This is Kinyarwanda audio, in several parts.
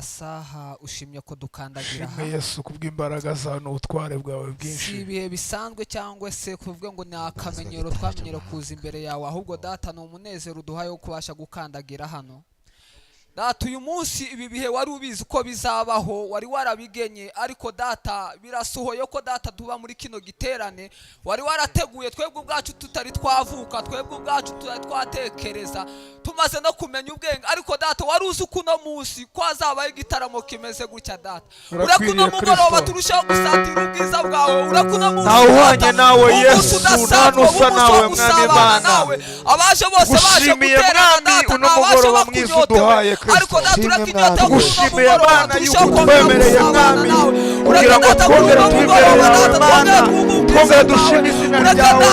masaha ushimye ko dukandagira shimwe Yesu kubw'imbaraga zawe n'ubutware bwawe si bwinshi ibihe bisanzwe cyangwa se kuvuga ngo ni akamenyero twamenyera kuza imbere yawe ahubwo data ni umunezero uduhaye wo kubasha gukandagira hano data uyu munsi ibi bihe wari ubizi ko bizabaho wari warabigenye ariko data birasohoye ko data tuba muri kino giterane wari warateguye twebwe ubwacu tutari twavuka twebwe ubwacu tutari twatekereza tumaze no kumenya ubwenge ariko data wari uzi kuno munsi ko hazabaho igitaramo kimeze gutya data urakuno mugoroba turushaho gusatira ubwiza bwawe urakuno munsi ntawuhanye nawe Yesu nta nusa nawe mwami Imana abaje bose baje guterana data uno mugoroba mwiza uduhaye ariko data tugushimiye Imana yuko utwemereye mwami kugira ngo twongere twimerere yawe Mana twongere dushime izina ryawe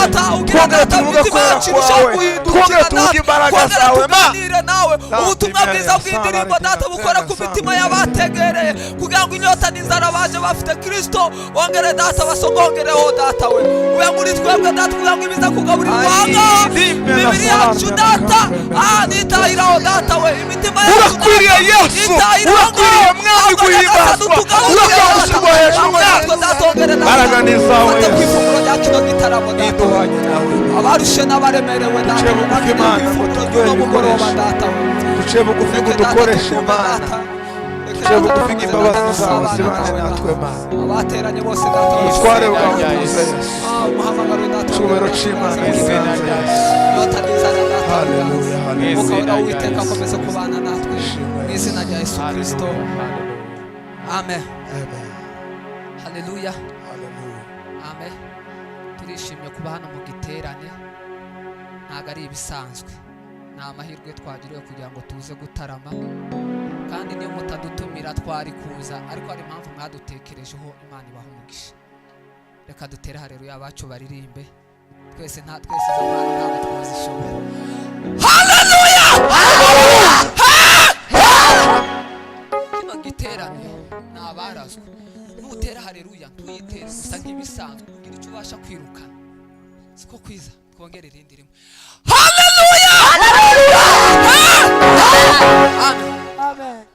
twongere tuvuge kwera kwawe twongere tuvuge imbaraga zawe Mana ubutumwa bwiza bw'indirimbo data bukora ku mitima y'abategereye kugira ngo inyota n'inzara baje bafite Kristo wongere data basongongereho data we uya muri twebwe data kugira ngo ibiza kugaburira wanga bibiri yacu data nitahiraho data we imitima yacu urakwiriye Yesu urakwiriye mwami guhimbazwa urakwiriye gushyirwa hejuru mwami imbaraga ni izawe Yesu kwifunguro rya kino gitaramo iduhanye nawe abarushe n'abaremerewe data duce bugufi Imana ngo turyohe mugoroba data duce bugufi ngo dukoreshe Imana duce bugufi ng'imbabazi zawe zibane natwe Mana abateranye bose data ubutware bwawe bwiza Yesu umuhamagaro data icyubahiro cy'Imana gisanze Yesu inyota n'inzara data haleluya haleluya umukabura w'Uwiteka akomeze kubana natwe mu izina rya Yesu Kristo amen haleluya amen turishimye kuba hano mu giterane ntabwo ari ibisanzwe ni amahirwe twagiriwe kugira ngo tuze gutarama kandi niyo mutadutumira twari kuza ariko hari impamvu mwadutekerejeho Imana ibaha umugisha reka dutere haleluya abacu baririmbe twese izo mpano ntabwo twazishobora haleluya kino giterane ni abarazwe nutera haleluya ntuyitere gusa nk'ibisanzwe kugira icyo ubasha kwirukana siko kwiza twongere irindi rimwe haleluya amen amen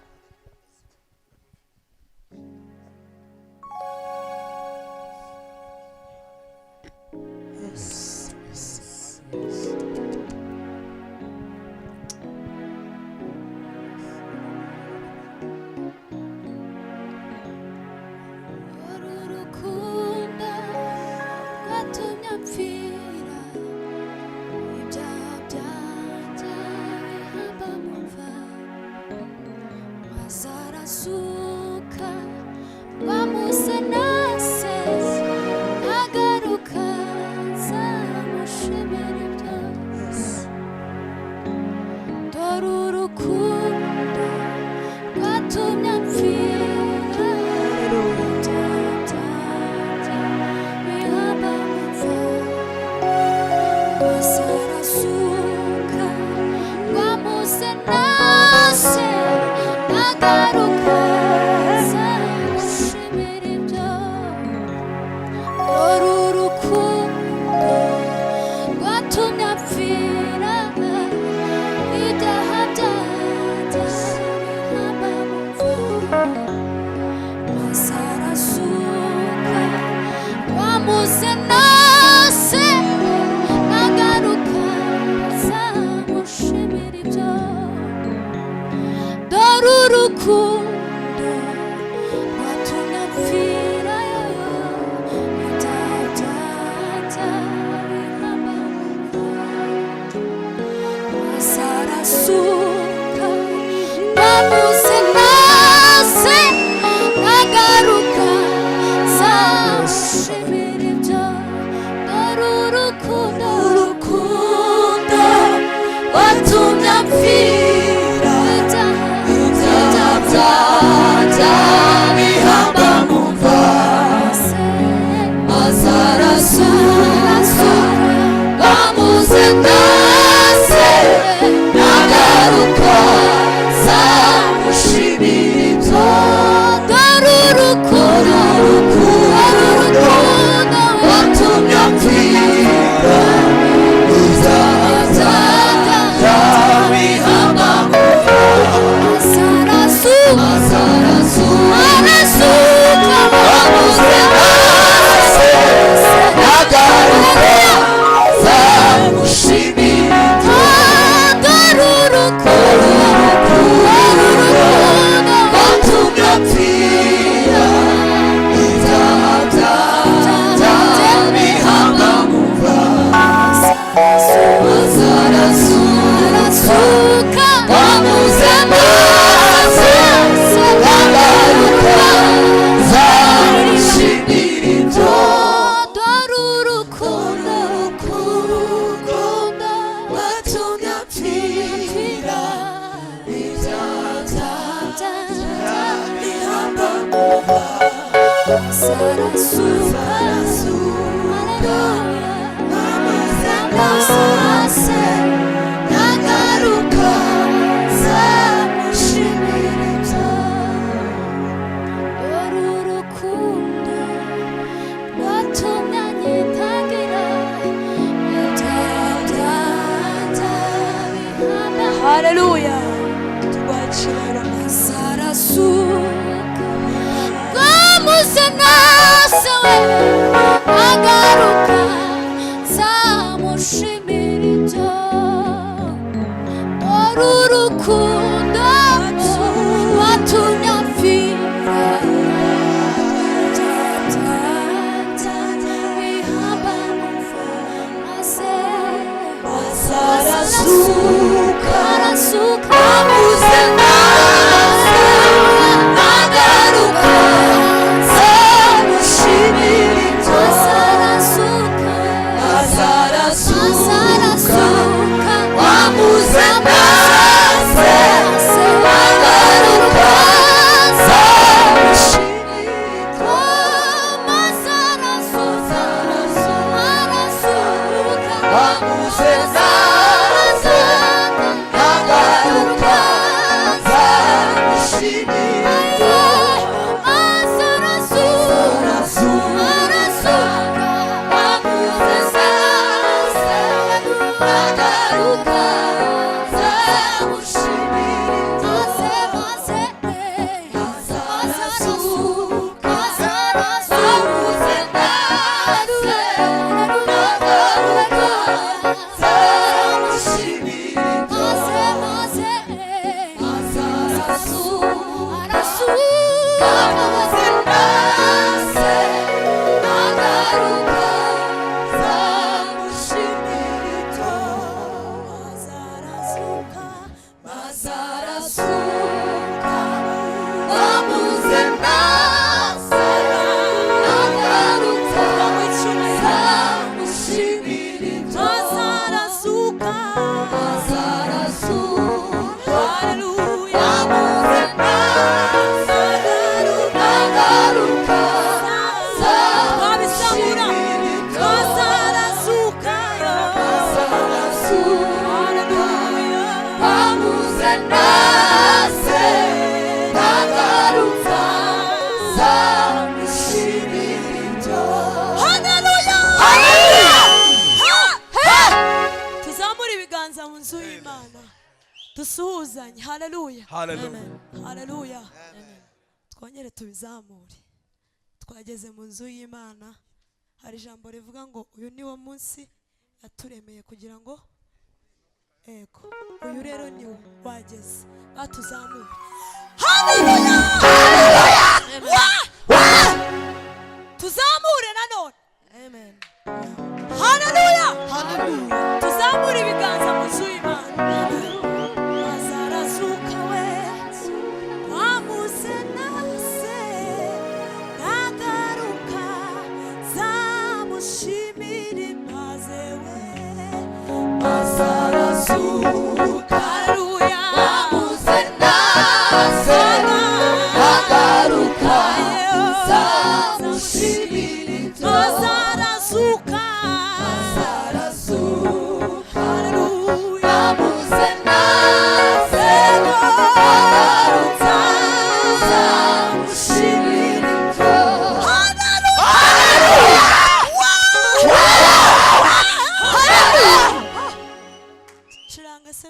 Nagaruka za shimira ibyo Haleluya. Tubacira masarasuka Gamuze nasawe agaruka zamushimira ibyo urukundo watumye apfira Arasuka amuze nawe agaruka zamushimira ibyo azarasuka amuze nawe agaruka zamushimira ibyo amuze dusuhuzanye. Haleluya. Haleluya. Twongere tubizamure. Twageze mu nzu y'Imana, hari ijambo rivuga ngo uyu ni wo munsi yaturemeye kugira ngo ego uyu rero ni wageze batuzamure. Haleluya. Tuzamure nanone. Amen. Haleluya. Tuzamure ibiganza mu nzu y'Imana.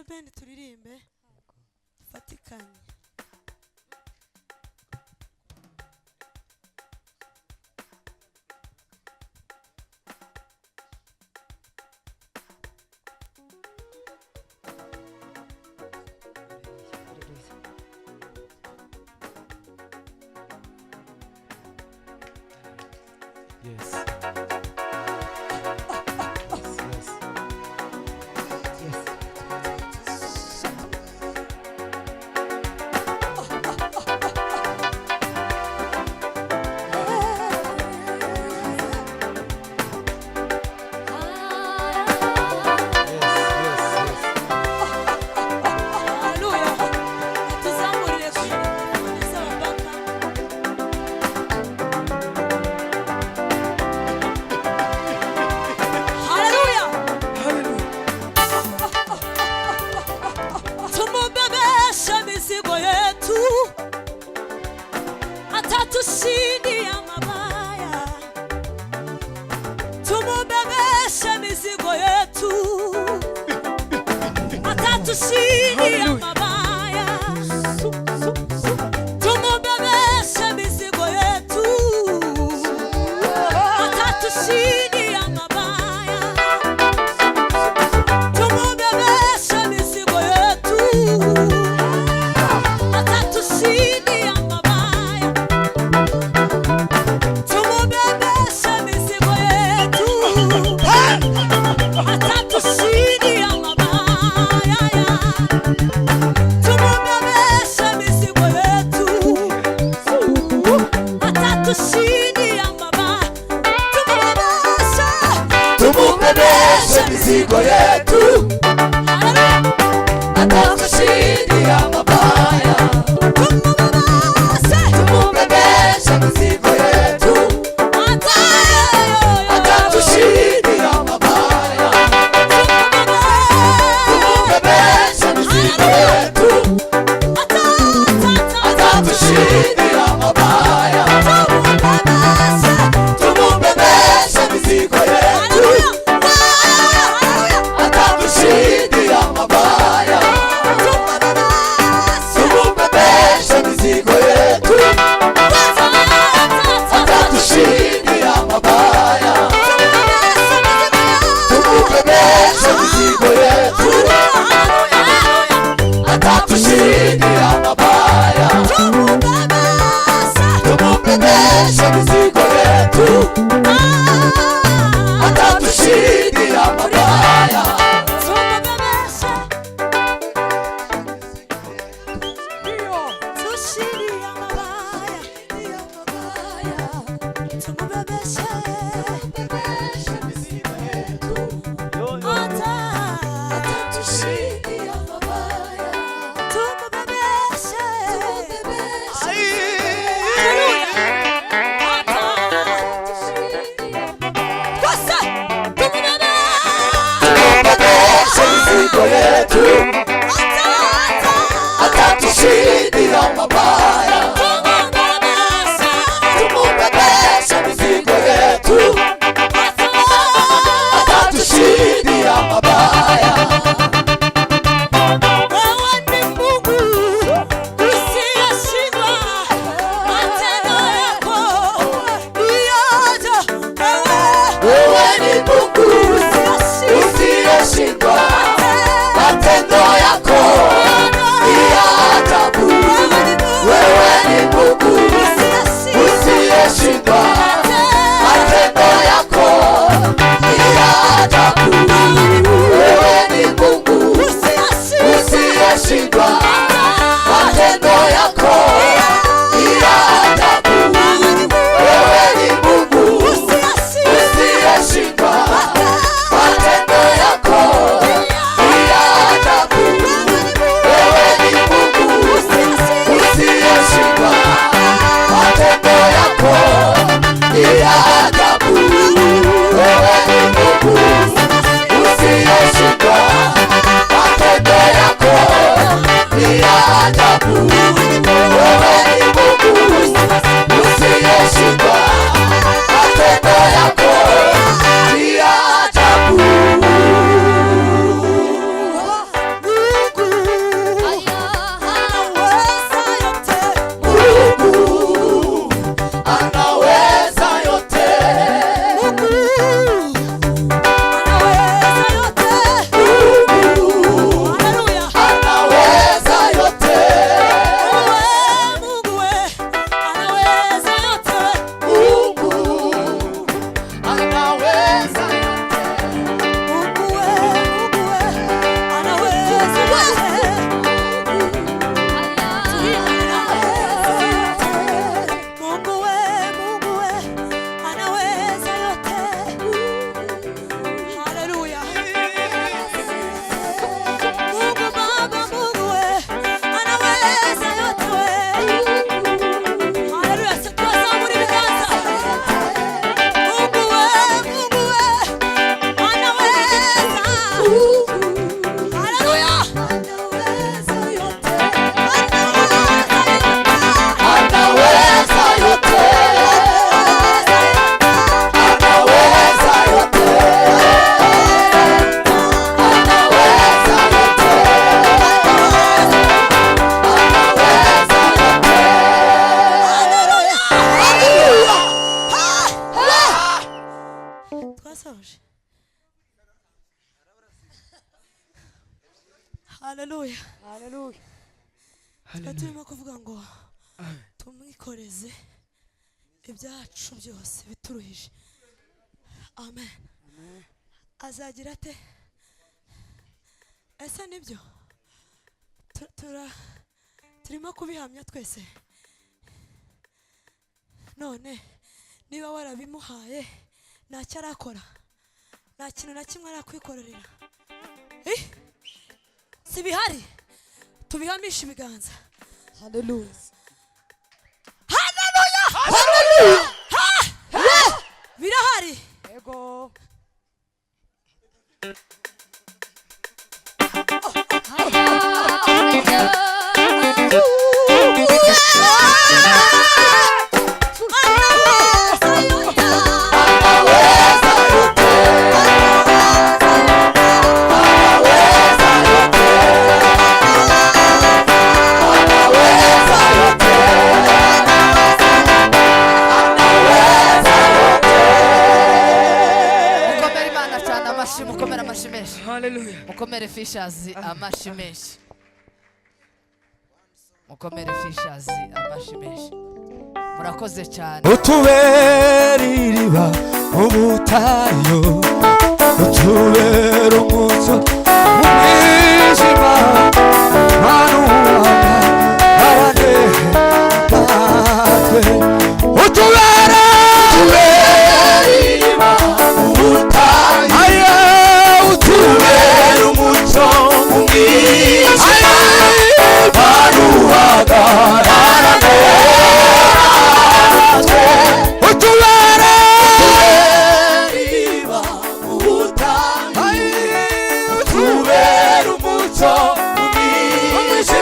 Bendi turirimbe fatikanye. Yes. atatushindia mabaya, tumubebeshe mizigo yetu, atatushindia mabaya, tumubebeshe mizigo yetu, atatushindia mabaya, tumubebeshe mizigo yetu, atatushindia mabaya, tumubebeshe mizigo yetu, atatushindia mabaya, tumubebeshe mizigo yetu, atatushindia mabaya, tumubebeshe mizigo yetu, atatushindia mabaya, tumubebeshe mizigo yetu, atatushindia mabaya, tumubebeshe mizigo yetu, atatushindia mabaya, tumubebeshe mizigo yetu, atatushindia haleluya Haleluya. turimo kuvuga ngo tumwikoreze ibyacu byose bituruhije. Amen. Azagira ate? Ese nibyo turimo kubihamya twese. None niba warabimuhaye ntacyo arakora, nta kintu na kimwe arakwikorera, si bihari? Tubihamisha ibiganza. Haleluya. Haleluya. Haleluya. Birahari. Yego. Mukomere Fishers amashi menshi. Mukomere Fishers amashi menshi. Murakoze cyane. Utubera iriba ubutayo, utubera umucyo mu mwijima, manuwaga arane natwe. Utubera iriba ubutayo, utubera umucyo mu mwijima, manuwaga arane natwe. Utubera iriba ubutayo, utubera umucyo mu mwijima.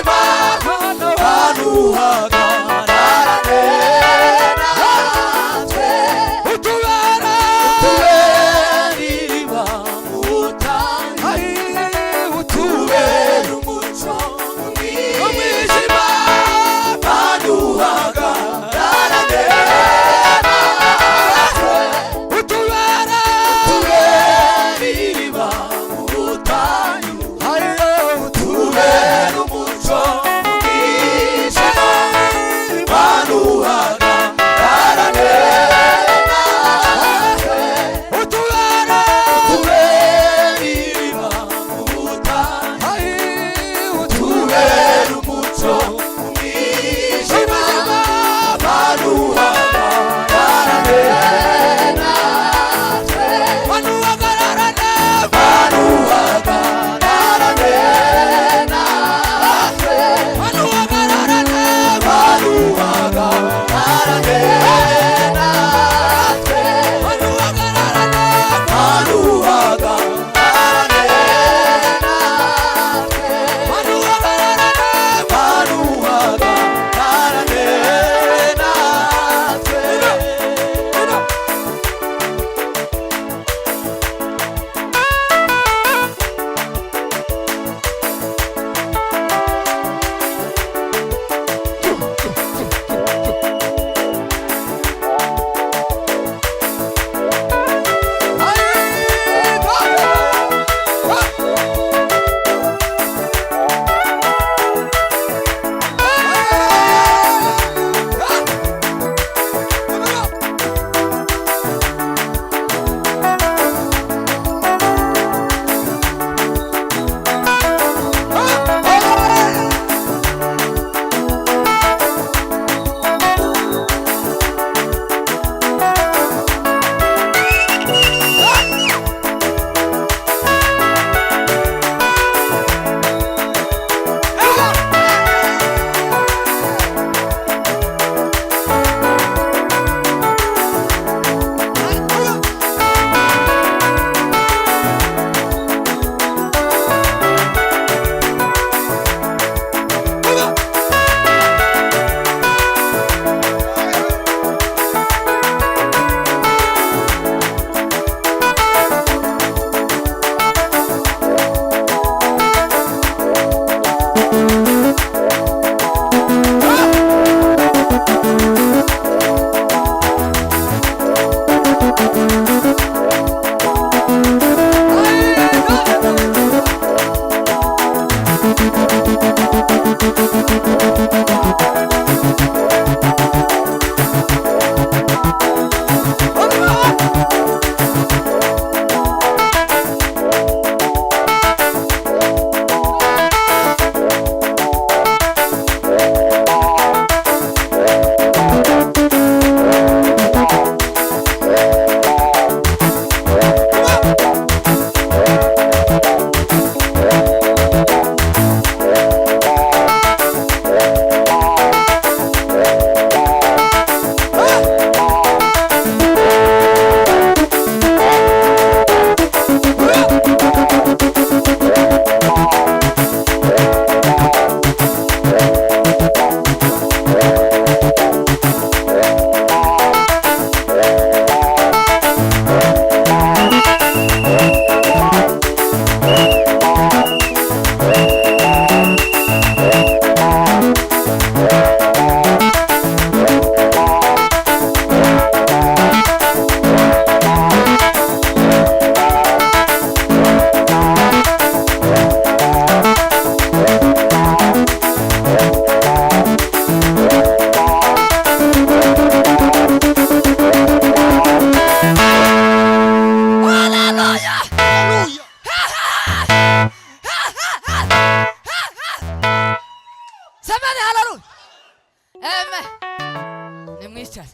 nimwicare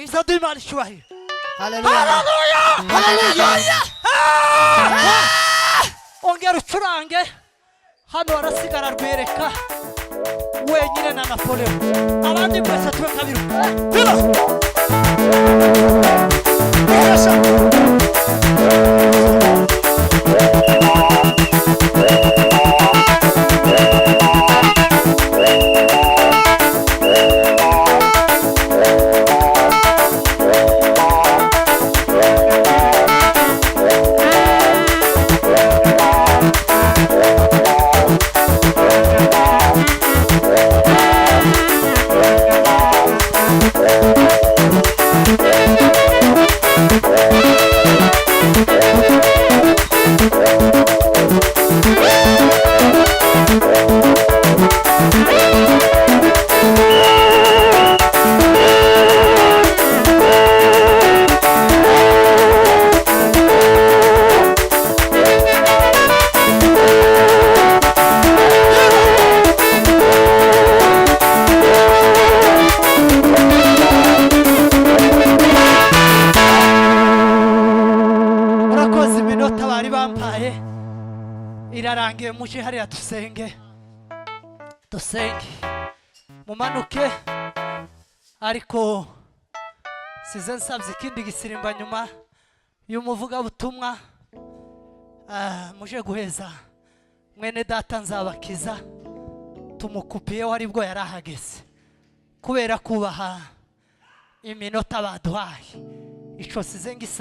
Izo Imana icyubahiro. haleluya Ongera ucurange. Hano harasigara Rwereka wenyine na Napoleon. Abandi mwese tube kabiri. Irarangiye muje hariya dusenge mumanuke ariko size nsabye ikindi gisirimba nyuma y'umuvuga butumwa muje guheza mwene data Nzabakiza tumukupiye wari bwo yarahageze kubera kubaha iminota baduhaye ico size ngisa